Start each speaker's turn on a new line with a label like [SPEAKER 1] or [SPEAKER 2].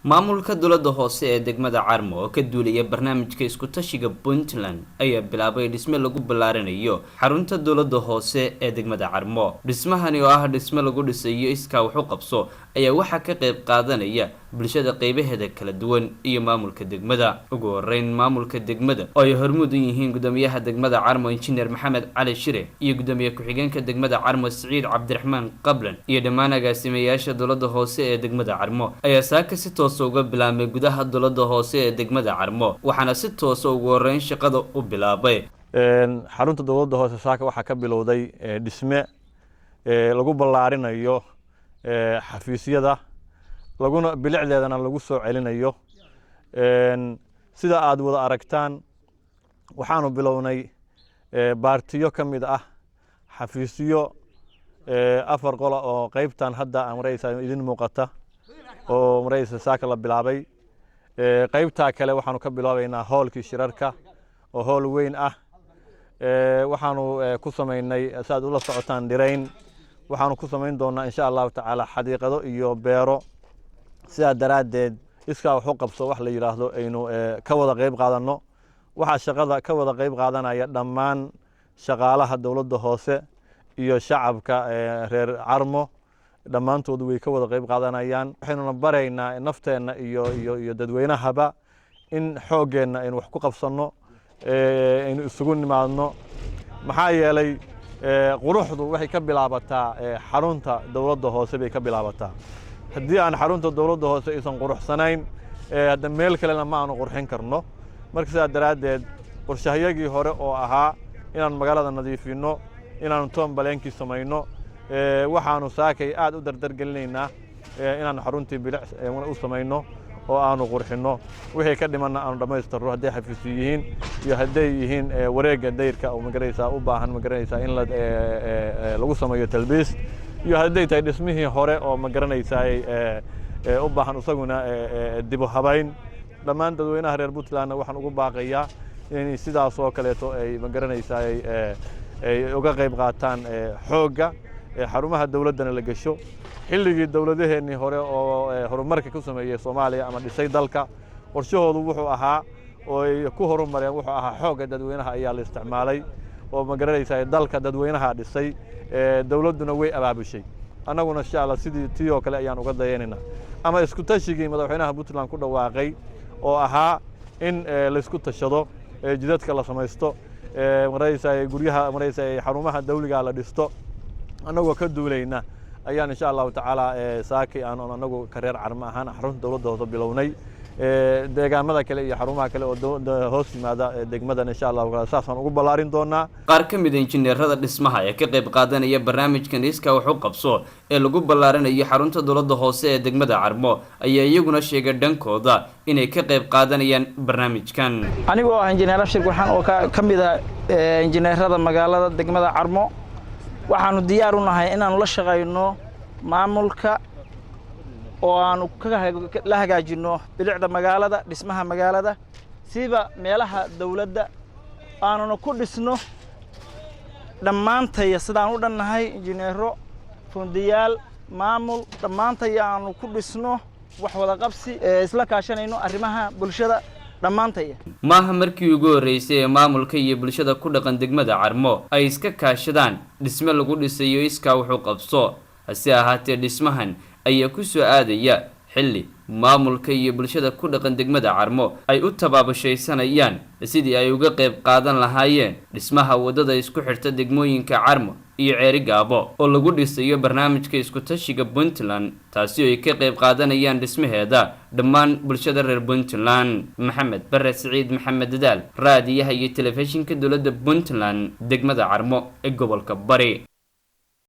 [SPEAKER 1] maamulka dowladda hoose ee degmada Carmo oo ka duulaya barnaamijka isku tashiga Puntland ayaa bilaabay dhisme lagu ballaarinayo xarunta dowladda hoose ee degmada Carmo. Dhismahani oo ah dhisme lagu dhisayo iskaa wax u qabso ayaa waxa ka qayb qaadanaya bulshada qaybaheeda kala duwan iyo maamulka degmada. Ugu horeyn maamulka degmada oo ay hormuud u yihiin gudoomiyaha degmada Carmo Engineer Maxamed Cali Shire iyo gudoomiyaha ku-xigeenka degmada Carmo Saciid Cabdiraxmaan Qablan iyo dhammaan agaasimayaasha dowladda hoose ee degmada Carmo ayaa saaka si toos uga bilaabay gudaha dowladda hoose ee degmada Carmo waxaana si toos ugu horeyn shaqada u bilaabay
[SPEAKER 2] xarunta dowladda hoose saaka waxa ka bilowday dhisme lagu ballaarinayo xafiisyada laguna bilicdeedana lagu soo celinayo sida aad wada aragtaan waxaanu bilownay baartiyo kamid ah xafiisyo afar qolo oo qaybtan hadda amraysa idin muuqata oo maraysa saaka la bilaabay qaybta kale waxaanu ka bilaabaynaa hoolkii shirarka oo hool weyn ah waxaanu ku sameynay saad ula socotaan dhirayn waxaanu ku sameyn doonaa insha Allah taala xadiiqado iyo beero sida daraadeed iska wax u qabso wax la yiraahdo aynu ka wada qayb qaadano waxa shaqada ka wada qayb qaadanaya dhammaan shaqaalaha dowladda hoose iyo shacabka reer Carmo dhammaantood way ka wada qayb qaadanayaan waxaynu baraynaa nafteena iyo dadweynahaba in xoogeena aynu wax ku qabsano aynu isugu nimaadno maxaa yeelay quruxdu waxay ka bilaabataa xarunta dowladda hoose bay ka bilaabataa haddii aan xarunta dowladda hoose aysan quruxsanayn hadda meel kalena ma aanu qurxin karno marka sidaa daraadeed qorshahayagii hore oo ahaa inaan magaalada nadiifino inaan toombaleenkii samayno waxaanu saakay aad u dardargelinaynaa inaan xaruntii bilic u samayno oo aanu qurxino wixii ka dhimanna aanu dhamaystirno hadday xafiis yihiin iyo hadday yihiin wareegga dayrka oo magaraysaa u baahan magaraysaa in lagu sameeyo talbiis iyo hadday tahay dhismihii hore oo magaranaysaa u baahan isaguna dib u habayn dhammaan dadweynaha reer Puntland waxaan ugu baaqayaa in sidaas oo kaleeto ay magaranaysaa ay uga qayb qaataan xoogga xarumaha dawladana la gasho xilligii dawladaheenii hore oo horumarka ku sameeyay Soomaaliya ama dhisay dalka qorshahoodu wuxuu ahaa oo ay ku horumareen wuxuu ahaa xoogga dadweynaha ayaa la isticmaalay oo magaranaysaa dalka dadweynaha dhisay dawladuna way abaabushay annaguna insha Allah sidii tiyo kale ayaan uga dayeynaa ama isku tashigii madaxweynaha Puntland ku dhawaaqay oo ahaa in la isku tashado jidadka la samaysto maraysaa guryaha maraysaa xarumaha dawliga la dhisto anagoo ka duulayna ayaan insha Allah taala saaki aan anagu ka reer Carmo ahaan xarunta dowladda hoose bilownay deegaamada kale iyo xarumaha kale oo hoos yimaada degmadan insha Allah saasaan ugu ballaarin doonaa
[SPEAKER 1] qaar ka mid ah injineerada dhismaha ee ka qayb qaadanaya barnaamijkan iska wax u qabso ee lagu ballaarinayo xarunta dowladda hoose ee degmada Carmo ayaa iyaguna sheegay dhankooda inay ka qayb qaadanayaan barnaamijkan
[SPEAKER 3] anigoo ah injineer Abshir waxaan oo ka mid ah injineerada magaalada degmada Carmo waxaanu diyaar u nahay inaan la shaqeyno maamulka oo aanu la hagaajino bilicda magaalada dhismaha magaalada siba meelaha dawladda aanu ku dhisno dhamaantay sidaan u dhannahay injineero fundiyaal maamul dhamaantay aanu ku dhisno wax wada qabsi isla kaashanayno arrimaha bulshada dhamaantay
[SPEAKER 1] maaha markii ugu horeysay ee maamulka iyo bulshada ku dhaqan degmada Carmo ay iska kaashadaan dhisme lagu dhisayo iska wax u qabso hase ahaatee dhismahan ayaa ku soo aadaya xilli maamulka iyo bulshada ku dhaqan degmada Carmo ay u tabaabashaysanayaan sidii ay uga qayb qaadan lahaayeen dhismaha wadada isku xirta degmooyinka Carmo iyo Ceerigaabo oo lagu dhisayo barnaamijka isku tashiga Puntland taasi oo ay ka qayb qaadanayaan dhismaheeda dhammaan bulshada reer Puntland. Maxamed Barre Saciid Maxamed Dadaal raadiyaha iyo telefishinka dowladda Puntland degmada Carmo ee gobolka Bari.